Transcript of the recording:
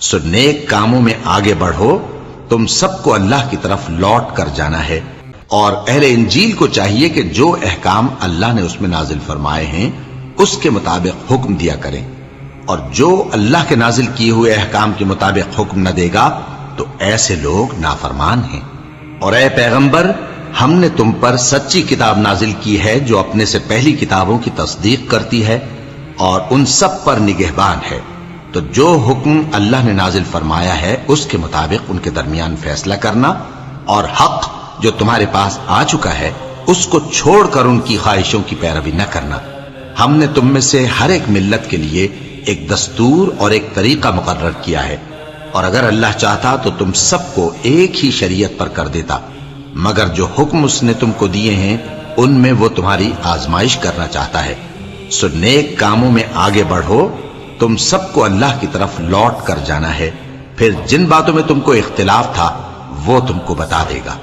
سو نیک کاموں میں آگے بڑھو، تم سب کو اللہ کی طرف لوٹ کر جانا ہے۔ اور اہل انجیل کو چاہیے کہ جو احکام اللہ نے اس میں نازل فرمائے ہیں اس کے مطابق حکم دیا کریں، اور جو اللہ کے نازل کیے ہوئے احکام کے مطابق حکم نہ دے گا تو ایسے لوگ نافرمان ہیں۔ اور اے پیغمبر، ہم نے تم پر سچی کتاب نازل کی ہے جو اپنے سے پہلی کتابوں کی تصدیق کرتی ہے اور ان سب پر نگہبان ہے، تو جو حکم اللہ نے نازل فرمایا ہے اس کے مطابق ان کے درمیان فیصلہ کرنا، اور حق جو تمہارے پاس آ چکا ہے اس کو چھوڑ کر ان کی خواہشوں کی پیروی نہ کرنا۔ ہم نے تم میں سے ہر ایک ملت کے لیے ایک دستور اور ایک طریقہ مقرر کیا ہے، اور اگر اللہ چاہتا تو تم سب کو ایک ہی شریعت پر کر دیتا، مگر جو حکم اس نے تم کو دیے ہیں ان میں وہ تمہاری آزمائش کرنا چاہتا ہے۔ سو نیک کاموں میں آگے بڑھو، تم سب کو اللہ کی طرف لوٹ کر جانا ہے، پھر جن باتوں میں تم کو اختلاف تھا وہ تم کو بتا دے گا۔